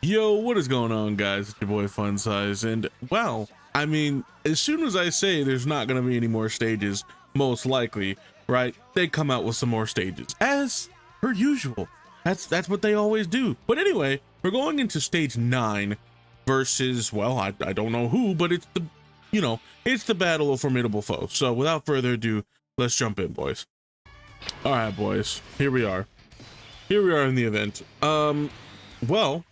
Yo, what is going on, guys? It's your boy Fun Size, and well, I mean, as soon as I say there's not gonna be any more stages, most likely, right? They come out with some more stages, as per usual. That's what they always do. But anyway, we're going into stage 9 versus, well, I don't know who, but it's the, it's the battle of formidable foes. So without further ado, let's jump in, boys. All right, boys, here we are. Here we are in the event. Well,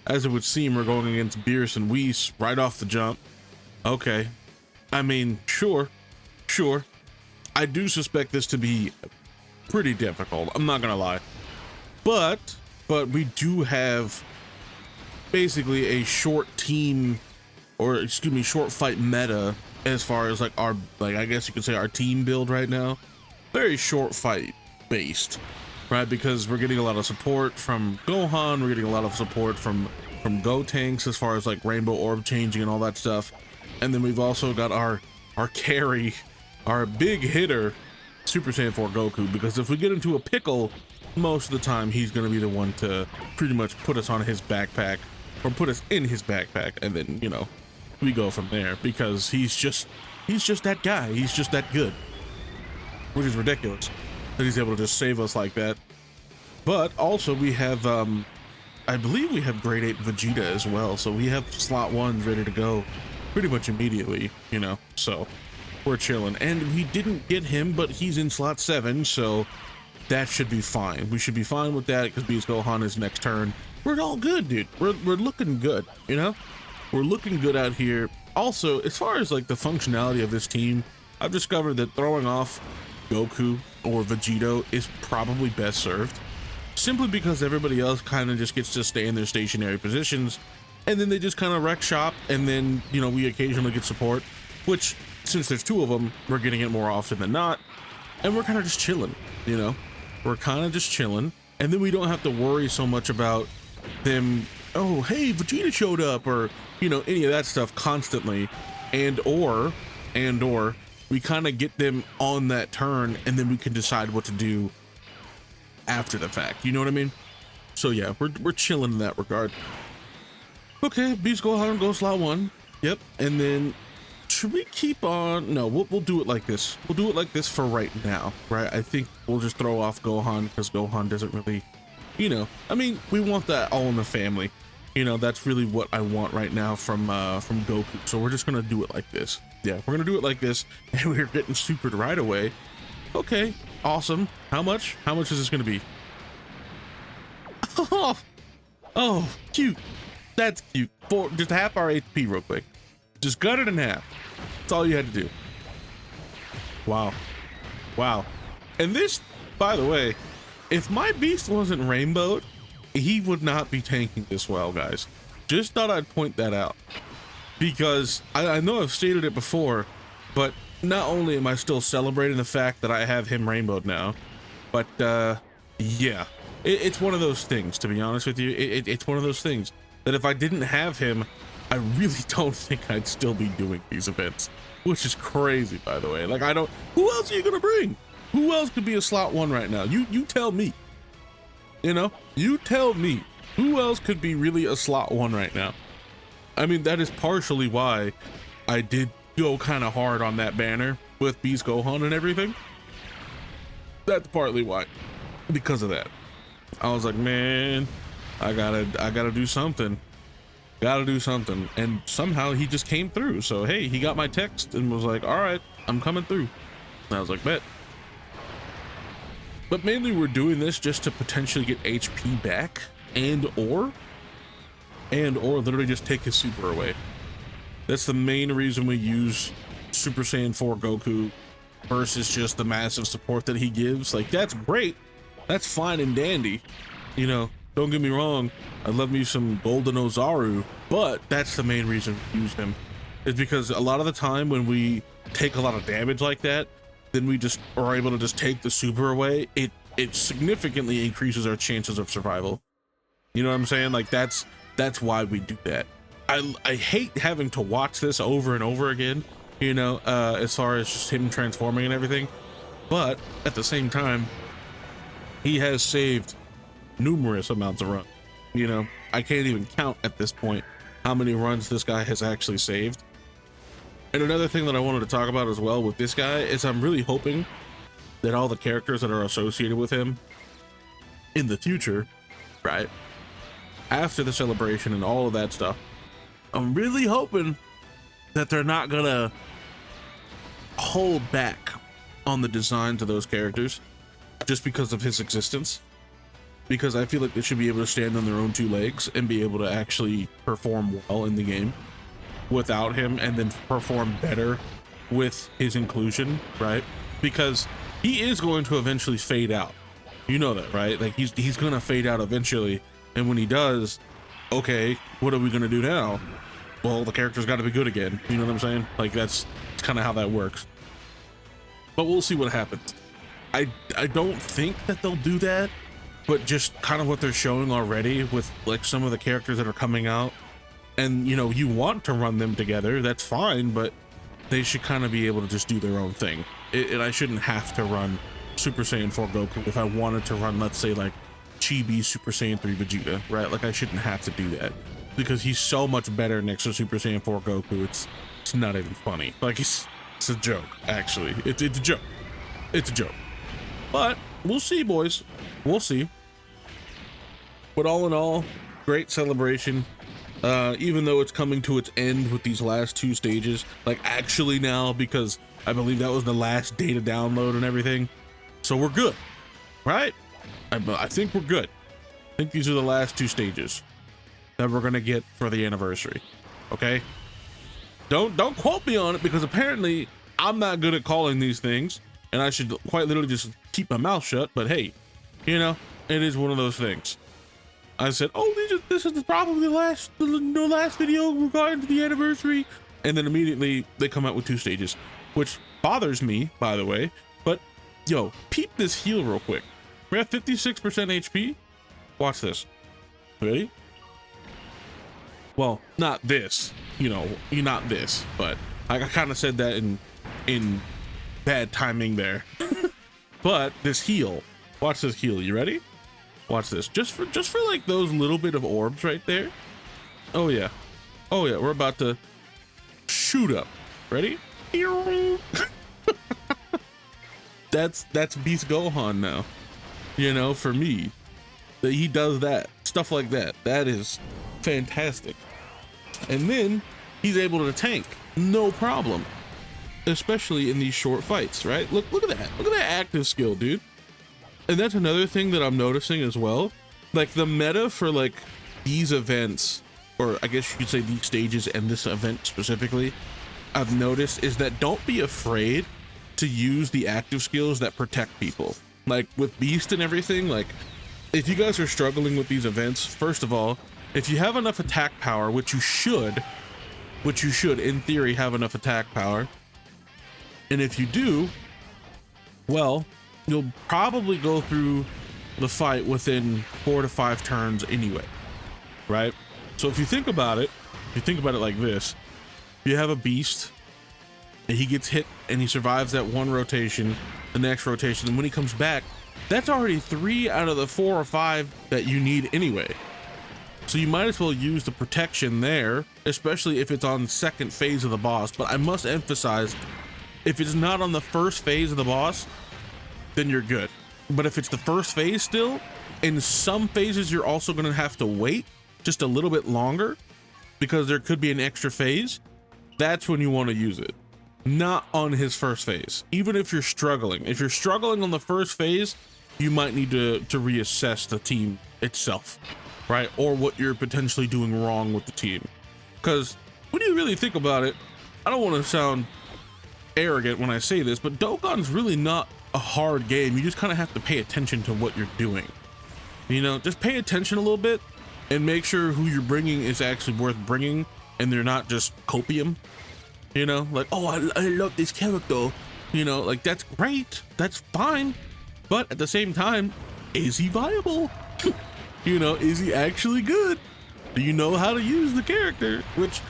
as it would seem, we're going against Beerus and Whis right off the jump. Okay. I mean, sure. I do suspect this to be pretty difficult. I'm not gonna lie. But we do have basically a short team, or excuse me, short fight meta as far as like our, I guess you could say our team build right now. Very short fight based, right? Because we're getting a lot of support from Gohan, we're getting a lot of support from Gotenks as far as like rainbow orb changing and all that stuff. And then we've also got our carry, our big hitter, Super Saiyan 4 Goku, because if we get into a pickle, most of the time he's going to be the one to pretty much put us on his backpack, or put us in his backpack, and then, we go from there, because he's just that guy. He's just that good, which is ridiculous that he's able to just save us like that. But also we have I believe we have grade 8 Vegeta as well, so we have slot 1 ready to go pretty much immediately, so we're chilling. And we didn't get him, but he's in slot 7, so that should be fine. We should be fine with that, because Beast Gohan is next turn. We're all good, dude. We're looking good, we're looking good out here. Also, as far as like the functionality of this team, I've discovered that throwing off Goku or Vegito is probably best served, simply because everybody else kind of just gets to stay in their stationary positions, and then they just kind of wreck shop, and then we occasionally get support, which, since there's 2 of them, we're getting it more often than not, and we're kind of just chilling. We're kind of just chilling, and then we don't have to worry so much about them, oh hey, Vegeta showed up, or any of that stuff constantly, and or we kind of get them on that turn, and then we can decide what to do after the fact, you know what I mean? So yeah, we're chilling in that regard. Okay, Beast Gohan goes slot 1. Yep. And then should we keep on? No, we'll do it like this. We'll do it like this for right now, right? I think we'll just throw off Gohan, because Gohan doesn't really, I mean, we want that all in the family. That's really what I want right now from Goku. So we're just gonna do it like this. Yeah, we're gonna do it like this, and we're getting supered right away. Okay, awesome. How much is this gonna be? Oh, cute. That's cute. Just half our HP real quick. Just cut it in half. That's all you had to do. Wow. And this, by the way, if my beast wasn't rainbowed, he would not be tanking this well, guys. Just thought I'd point that out, because I know I've stated it before, but not only am I still celebrating the fact that I have him rainbowed now, but yeah, it's one of those things, to be honest with you. It's one of those things that if I didn't have him, I really don't think I'd still be doing these events, which is crazy, by the way. Like, who else are you gonna bring? Who else could be a slot 1 right now? You tell me. You tell me, who else could be really a slot 1 right now? I mean, that is partially why I did go kind of hard on that banner with Beast Gohan and everything. That's partly why, because of that. I was like, man, I gotta do something. And somehow he just came through. So hey, he got my text and was like, all right, I'm coming through. And I was like, bet. But mainly we're doing this just to potentially get HP back, and or literally just take his super away. That's the main reason we use Super Saiyan 4 Goku versus just the massive support that he gives. Like, that's great. That's fine and dandy. Don't get me wrong. I love me some Golden Ozaru, but that's the main reason we use him, is because a lot of the time when we take a lot of damage like that, then we just are able to just take the super away. It significantly increases our chances of survival. You know what I'm saying? Like, that's why we do that. I hate having to watch this over and over again, as far as just him transforming and everything. But at the same time, he has saved numerous amounts of runs, I can't even count at this point how many runs this guy has actually saved. And another thing that I wanted to talk about as well with this guy is I'm really hoping that all the characters that are associated with him in the future, right, after the celebration and all of that stuff, I'm really hoping that they're not gonna hold back on the designs of those characters just because of his existence, because I feel like they should be able to stand on their own two legs and be able to actually perform well in the game without him, and then perform better with his inclusion, right? Because he is going to eventually fade out, you know that, right? Like he's gonna fade out eventually, and when he does, okay, what are we gonna do now? Well, the character's got to be good again, you know what I'm saying? Like that's kind of how that works, but we'll see what happens. I don't think that they'll do that, but just kind of what they're showing already with like some of the characters that are coming out, and you know, you want to run them together, that's fine, but they should kind of be able to just do their own thing. And I shouldn't have to run Super Saiyan 4 Goku if I wanted to run, let's say, like Chibi Super Saiyan 3 Vegeta, right? Like I shouldn't have to do that because he's so much better next to Super Saiyan 4 Goku. It's not even funny. Like it's a joke, actually. It's a joke. It's a joke. But we'll see, boys. We'll see. But all in all, great celebration. Even though it's coming to its end with these last two stages, like actually now, because I believe that was the last data download and everything. So we're good, right? I think we're good. I think these are the last two stages that we're gonna get for the anniversary. Okay? Don't quote me on it, because apparently I'm not good at calling these things, and I should quite literally just keep my mouth shut. But hey, you know, it is one of those things. I said, oh, this is probably the last video regarding to the anniversary, and then immediately they come out with two stages, which bothers me, by the way. But yo, peep this heal real quick. We're at 56% HP. Watch this. Ready? Well, not this, you know, not this, but I kind of said that in bad timing there. But this heal, watch this heal. You ready? Watch this. Just for like those little bit of orbs right there. Oh yeah, we're about to shoot up. Ready? That's Beast Gohan now. You know, for me, that he does that stuff like that. That is fantastic. And then he's able to tank, no problem, especially in these short fights, right? Look at that. Look at that active skill, dude. And that's another thing that I'm noticing as well. Like the meta for like these events, or I guess you could say these stages and this event specifically, I've noticed is that don't be afraid to use the active skills that protect people. Like with Beast and everything, like if you guys are struggling with these events, first of all, if you have enough attack power, which you should in theory have enough attack power, and if you do, well, you'll probably go through the fight within 4 to 5 turns anyway, right? So if you think about it like this, you have a Beast and he gets hit and he survives that one rotation, the next rotation, and when he comes back, that's already 3 out of the 4 or 5 that you need anyway. So you might as well use the protection there, especially if it's on the second phase of the boss. But I must emphasize, if it's not on the first phase of the boss, then you're good. But if it's the first phase still, in some phases you're also going to have to wait just a little bit longer because there could be an extra phase. That's when you want to use it, not on his first phase. Even if you're struggling on the first phase, you might need to reassess the team itself, right? Or what you're potentially doing wrong with the team. Because when you really think about it, I don't want to sound arrogant when I say this, but Dokkan's really not a hard game. You just kind of have to pay attention to what you're doing. You know, just pay attention a little bit and make sure who you're bringing is actually worth bringing, and they're not just copium. You know, like, oh, I love this character. You know, like, that's great, that's fine, but at the same time, is he viable? You know, is he actually good? Do you know how to use the character? Which,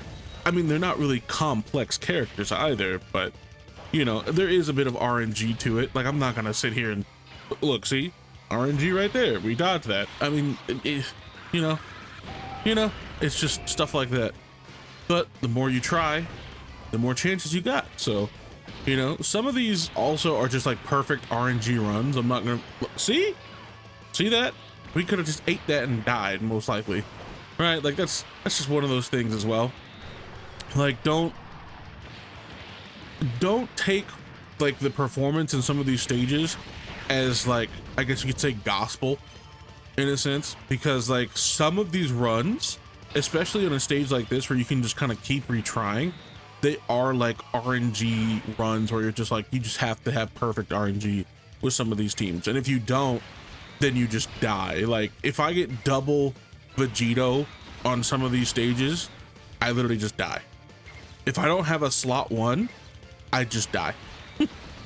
I mean, they're not really complex characters either, but you know, there is a bit of RNG to it. Like, I'm not gonna sit here and look, see RNG right there, we dodged that. I mean, you know, You know, it's just stuff like that. But the more you try, the more chances you got. So, you know, some of these also are just like perfect RNG runs. I'm not gonna see that we could have just ate that and died most likely, right? Like that's just one of those things as well. Like don't take like the performance in some of these stages as like, I guess you could say gospel in a sense, because like some of these runs, especially on a stage like this where you can just kind of keep retrying, they are like RNG runs where you're just like, you just have to have perfect RNG with some of these teams. And if you don't, then you just die. Like if I get double Vegito on some of these stages, I literally just die. If I don't have a slot 1, I just die.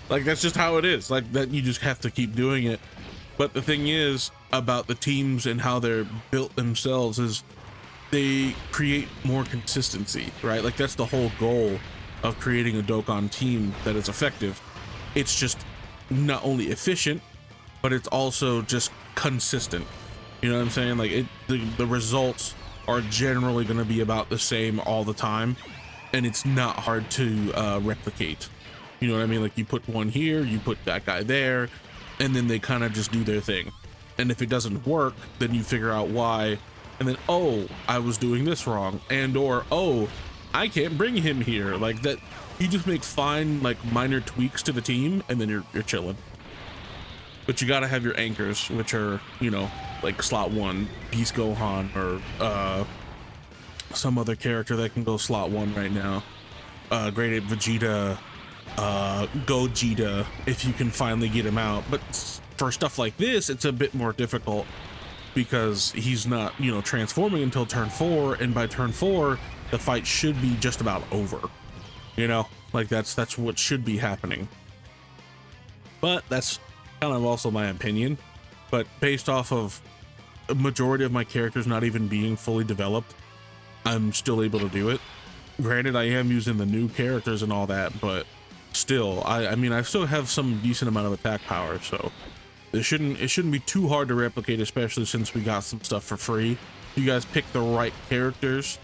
Like that's just how it is. Like that, you just have to keep doing it. But the thing is about the teams and how they're built themselves is they create more consistency, right? Like that's the whole goal of creating a Dokkan team that is effective. It's just not only efficient, but it's also just consistent. You know what I'm saying? Like the results are generally going to be about the same all the time, and it's not hard to replicate. You know what I mean? Like you put one here, you put that guy there, and then they kind of just do their thing. And if it doesn't work, then you figure out why, and then, oh, I was doing this wrong, and or, oh, I can't bring him here. Like that, you just make fine, like minor tweaks to the team, and then you're chilling. But you gotta have your anchors, which are, you know, like slot 1, Beast Gohan, or some other character that can go slot 1 right now. Grade 8 Vegeta, Gogeta, if you can finally get him out. But for stuff like this, it's a bit more difficult because he's not, you know, transforming until turn 4, and by turn 4 the fight should be just about over, you know, like that's what should be happening. But that's kind of also my opinion, but based off of a majority of my characters not even being fully developed, I'm still able to do it. Granted, I am using the new characters and all that, but still, I mean I still have some decent amount of attack power, so it shouldn't be too hard to replicate, especially since we got some stuff for free. You guys pick the right characters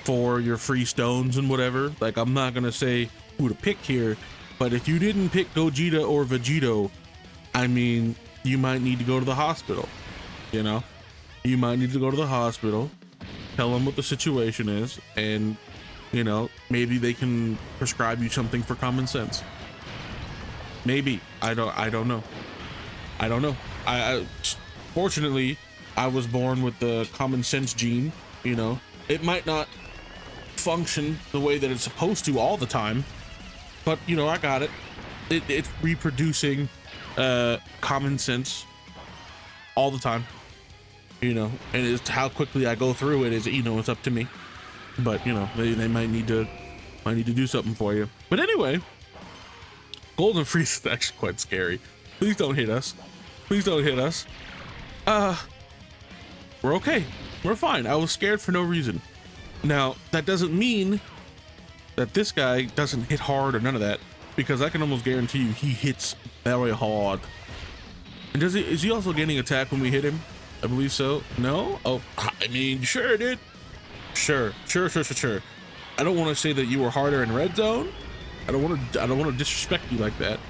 for your free stones and whatever. Like I'm not gonna say who to pick here, but if you didn't pick Gogeta or Vegito, I mean, you might need to go to the hospital. You know, you might need to go to the hospital, tell them what the situation is, and you know, maybe they can prescribe you something for common sense. Maybe. I don't know. I fortunately, I was born with the common sense gene. You know, it might not function the way that it's supposed to all the time, but you know, I got it. It's reproducing common sense all the time, you know, and it's how quickly I go through it is, you know, it's up to me. But you know, they might need to do something for you. But anyway, Golden Freeze is actually quite scary. Please don't hit us. Please don't hit us. We're okay. We're fine. I was scared for no reason. Now, that doesn't mean that this guy doesn't hit hard or none of that, because I can almost guarantee you he hits very hard. And is he also gaining attack when we hit him? I believe so. No? Oh, I mean, sure, dude. Sure. I don't want to say that you were harder in red zone. I don't want to disrespect you like that,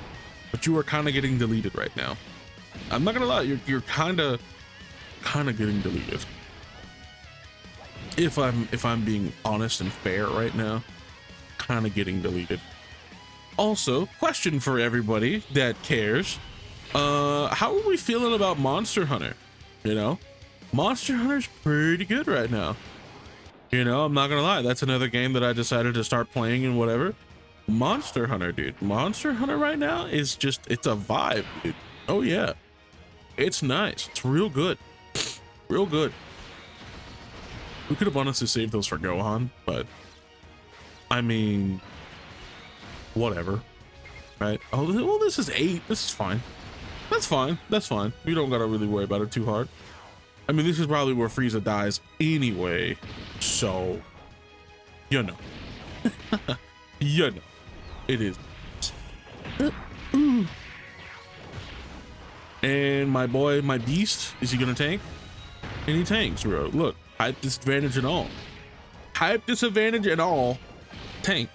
but you are kind of getting deleted right now. I'm not gonna lie, you're kind of getting deleted. If I'm being honest and fair right now, kind of getting deleted. Also, question for everybody that cares: how are we feeling about Monster Hunter? You know, Monster Hunter's pretty good right now. You know, I'm not gonna lie, that's another game that I decided to start playing and whatever. Monster Hunter, dude. Monster Hunter right now is just, it's a vibe, dude. Oh yeah, it's nice. It's real good. Real good. We could have honestly saved those for Gohan, but I mean, whatever, right? Oh, well, this is 8. This is fine. That's fine. That's fine. We don't gotta really worry about it too hard. I mean, this is probably where Frieza dies anyway, so you know. You know, it is. And my boy, my beast, is he gonna tank? And he tanks, bro. Look, Type disadvantage and all. Type disadvantage and all. Tank.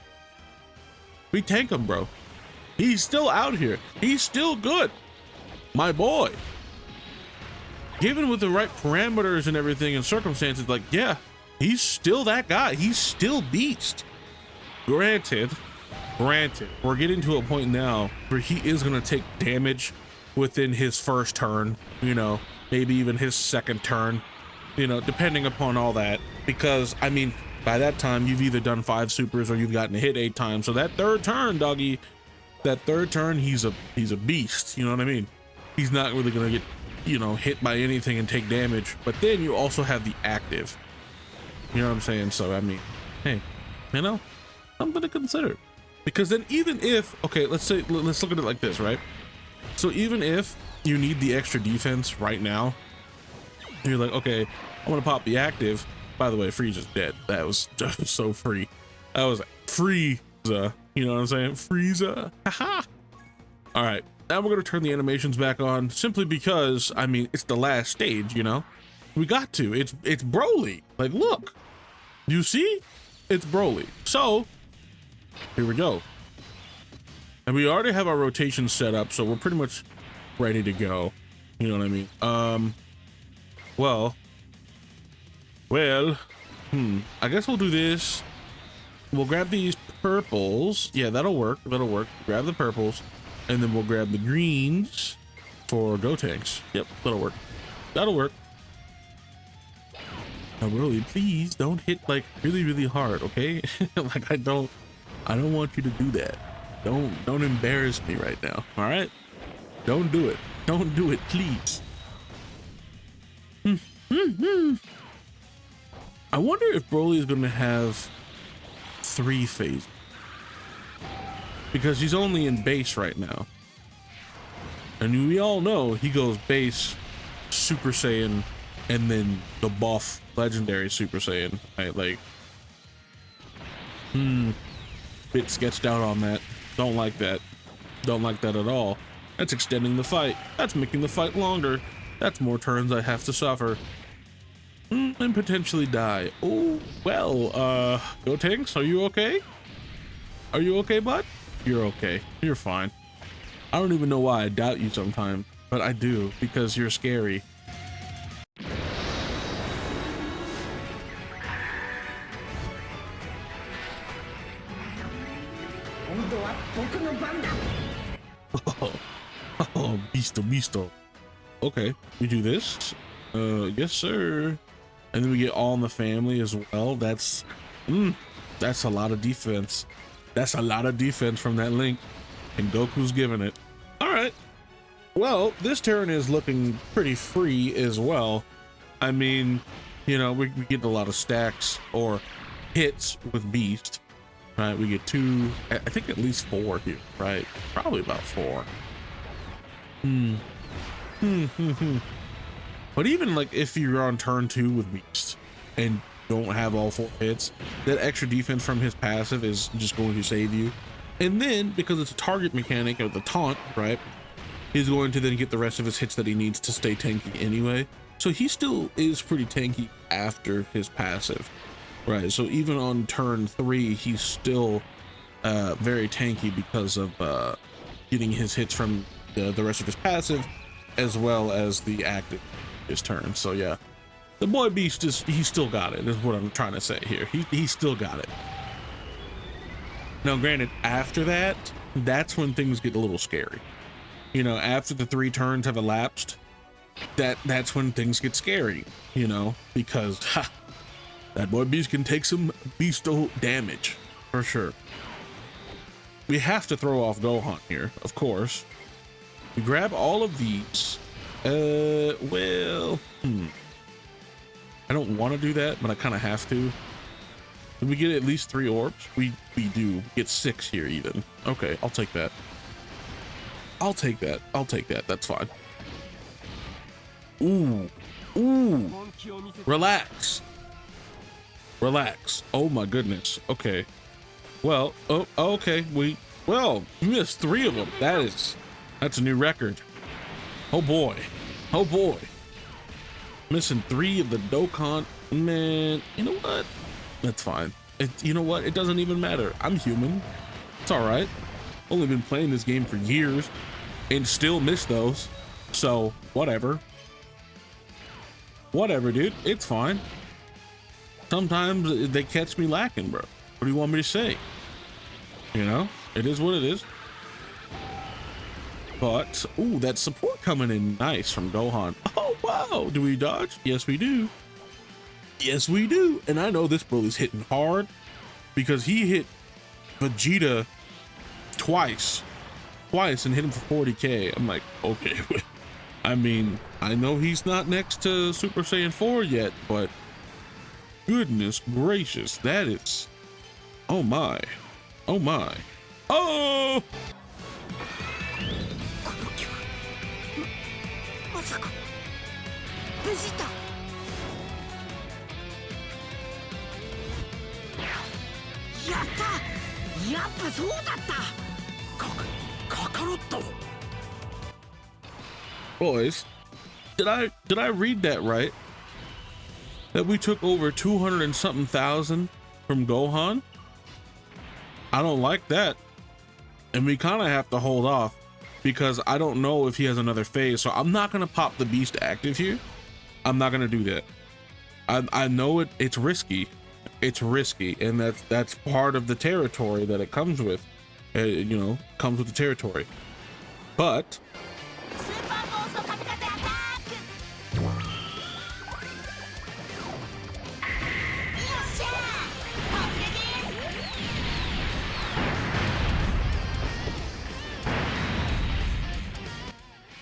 We tank him, bro. He's still out here. He's still good. My boy. Given with the right parameters and everything and circumstances, like, yeah, he's still that guy. He's still beast. Granted, we're getting to a point now where he is going to take damage within his first turn, you know, maybe even his second turn, you know, depending upon all that. Because, I mean, by that time, you've either done 5 supers or you've gotten hit 8 times. So that third turn, doggy, that third turn, he's a beast. You know what I mean? He's not really going to get, you know, hit by anything and take damage. But then you also have the active. You know what I'm saying? So, I mean, hey, you know, something to consider. Because then even if, okay, let's look at it like this, right? So even if you need the extra defense right now, you're like, okay, I'm gonna pop the active. By the way, Frieza's dead. That was just so free. That was Frieza. You know what I'm saying? Frieza. Haha. All right, now we're gonna turn the animations back on simply because, I mean, it's the last stage, you know? We got to. It's Broly. Like, look. You see? It's Broly. So, here we go. And we already have our rotation set up, so we're pretty much ready to go. You know what I mean? Well, I guess we'll do this. We'll grab these purples. Yeah, that'll work. That'll work. Grab the purples, and then we'll grab the greens for Gotenks. Yep, that'll work. That'll work. Now, Broly, please don't hit like really, really hard, okay? Like I don't want you to do that. Don't embarrass me right now. All right? Don't do it. Don't do it, please. I wonder if Broly is going to have 3 phases, because he's only in base right now, and we all know he goes base, Super Saiyan, and then the buff legendary Super Saiyan, right? Like, bit sketched out on that. Don't like that. Don't like that at all. That's extending the fight. That's making the fight longer. That's more turns I have to suffer. And potentially die. Oh, well, Gotenks, are you okay? Are you okay, bud? You're okay. You're fine. I don't even know why I doubt you sometimes, but I do, because you're scary. Oh, beasto. Okay, we do this. Yes, sir. And then we get All in the Family as well. That's a lot of defense. That's a lot of defense from that Link, and Goku's giving it. All right. Well, this turn is looking pretty free as well. I mean, you know, we get a lot of stacks or hits with Beast. Right, we get 2, I think at least 4 here, right? Probably about 4. But even like if you're on turn 2 with Beast and don't have all 4 hits, that extra defense from his passive is just going to save you. And then because it's a target mechanic of the taunt, right? He's going to then get the rest of his hits that he needs to stay tanky anyway. So he still is pretty tanky after his passive. Right, so even on turn 3, he's still very tanky because of getting his hits from the rest of his passive, as well as the active his turn. So yeah, the boy Beast he's still got it, is what I'm trying to say here. He's still got it. Now, granted, after that, that's when things get a little scary. You know, after the 3 turns have elapsed, that's when things get scary. You know, because that boy Beast can take some beasto damage, for sure. We have to throw off Gohan here, of course. We grab all of these. Well, I don't want to do that, but I kind of have to. Did we get at least 3 orbs? We do get 6 here even. Okay, I'll take that. I'll take that. That's fine. Ooh. Relax. Oh my goodness. Okay. Well, okay. We missed 3 of them. That's a new record. Oh boy. Missing 3 of the Dokkan Man, you know what? That's fine. You know what? It doesn't even matter. I'm human. It's all right. Only been playing this game for years and still miss those. So whatever. Whatever, dude. It's fine. Sometimes they catch me lacking, bro. What do you want me to say? You know, it is what it is. But, ooh, that support coming in nice from Gohan. Oh, wow. Do we dodge? Yes, we do. Yes, we do. And I know this bully's hitting hard because he hit Vegeta twice and hit him for 40k. I'm like, okay. I mean, I know he's not next to Super Saiyan 4 yet, but goodness gracious, that is, oh my, oh my, oh! Boys, did I read that right? That we took over 200 and something thousand from Gohan? I don't like that. And we kind of have to hold off because I don't know if he has another phase. So I'm not going to pop the beast active here. I'm not going to do that. I know it's risky. It's risky. And that's part of the territory that it comes with. You know, comes with the territory. But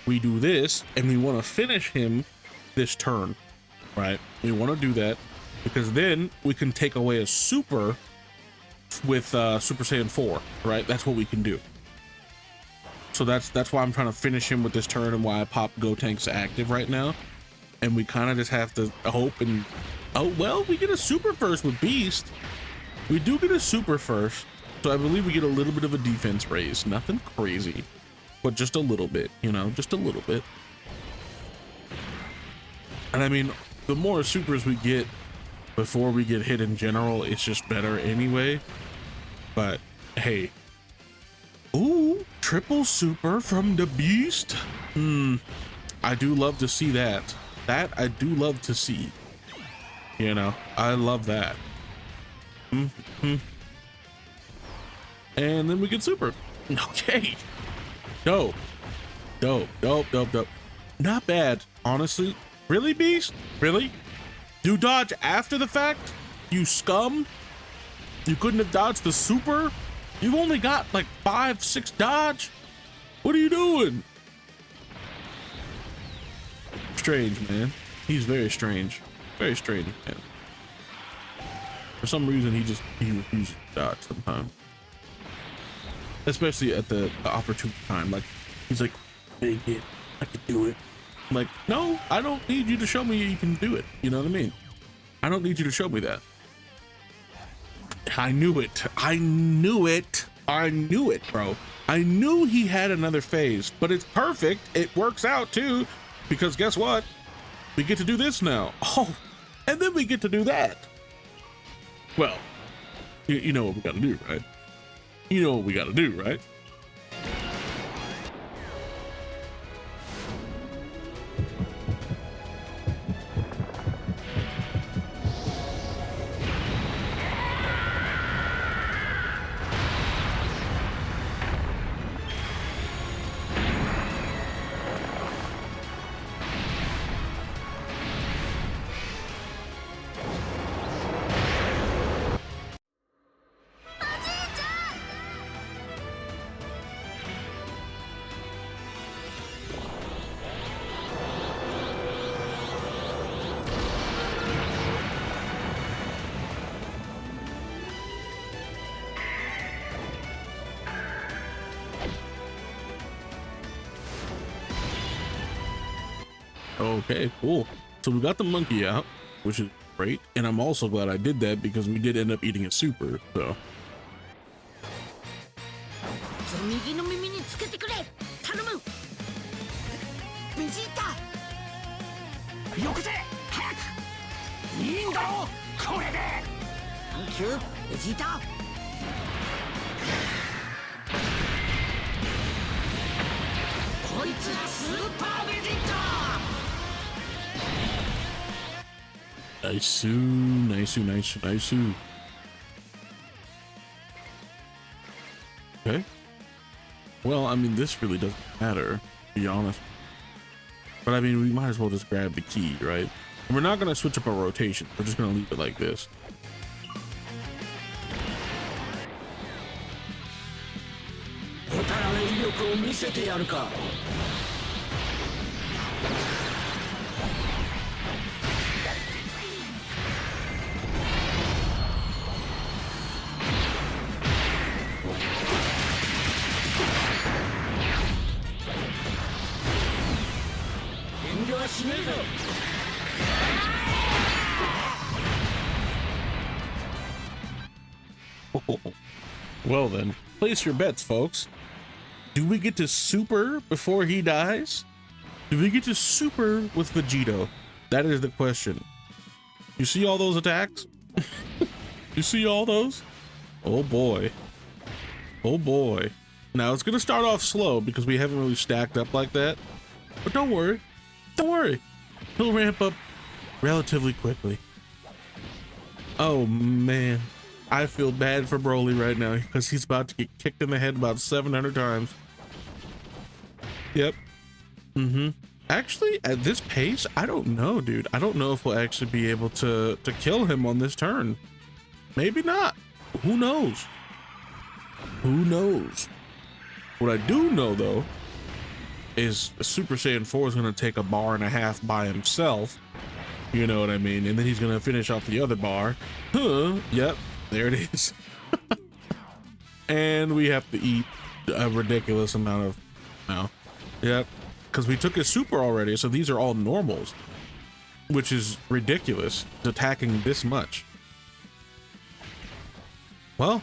we do this and we want to finish him this turn, right? We want to do that because then we can take away a super with Super Saiyan 4, right? That's what we can do. So that's why I'm trying to finish him with this turn and why I pop Gotenks active right now. And we kind of just have to hope and, oh, well, we get a super first with Beast. We do get a super first. So I believe we get a little bit of a defense raise. Nothing crazy, but just a little bit, you know, just a little bit. And I mean, the more supers we get before we get hit in general, it's just better anyway. But hey, ooh, triple super from the Beast. I do love to see that. That I do love to see. You know, I love that. And then we get super. Okay. Dope. Not bad, honestly. Really, Beast? Really? You dodge after the fact? You scum? You couldn't have dodged the super? You've only got like 5-6 dodge? What are you doing? Strange, man. He's very strange. Very strange, man. For some reason, he refuses to dodge sometimes. Especially at the opportune time. Like, he's like, hey, yeah, I can do it. I'm like, no, I don't need you to show me you can do it. You know what I mean? I don't need you to show me that. I knew it. I knew it. I knew it, bro. I knew he had another phase, but it's perfect. It works out too, because guess what? We get to do this now. Oh, and then we get to do that. Well, you know what we gotta do, right? You know what we gotta do, right? Okay, cool. So we got the monkey out, which is great. And I'm also glad I did that because we did end up eating a super, so. いいんだろこれで。サンキューベジータ。こいつがスーパーベジータ。Nice. Okay. Well, I mean, this really doesn't matter, to be honest. But I mean, we might as well just grab the key, right? And we're not going to switch up our rotation. We're just going to leave it like this. おたらの威力を見せてやるか。遠慮はしねえぞ。Well then, place your bets, folks. Do we get to super before he dies? Do we get to super with Vegito? That is the question. You see all those attacks? You see all those? Oh boy. Oh boy. Now it's gonna start off slow because we haven't really stacked up like that. But don't worry. Don't worry. He'll ramp up relatively quickly. Oh man. I feel bad for Broly right now because he's about to get kicked in the head about 700 times. Yep. Actually, at this pace, I don't know, dude. I don't know if we'll actually be able to kill him on this turn. Maybe not. Who knows? Who knows? What I do know, though, is Super Saiyan 4 is going to take a bar and a half by himself. You know what I mean? And then he's going to finish off the other bar. Yep. There it is. And we have to eat a ridiculous amount of now. Yep. Because we took his super already, so these are all normals, which is ridiculous, attacking this much. Well,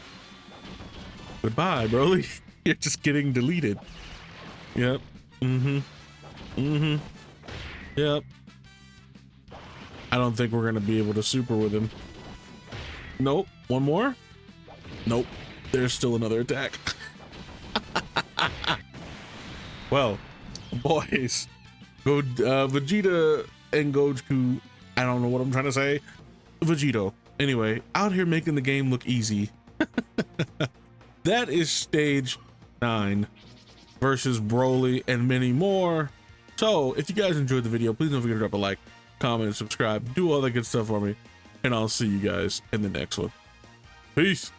goodbye, Broly. You're just getting deleted. Yep. Yep. I don't think we're gonna be able to super with him. Nope. One more? Nope. There's still another attack. Well, boys, Vegeta and Goku, I don't know what I'm trying to say. Vegito. Anyway, out here making the game look easy. That is stage 9 versus Broly and many more. So if you guys enjoyed the video, please don't forget to drop a like, comment, and subscribe. Do all that good stuff for me. And I'll see you guys in the next one. Peace.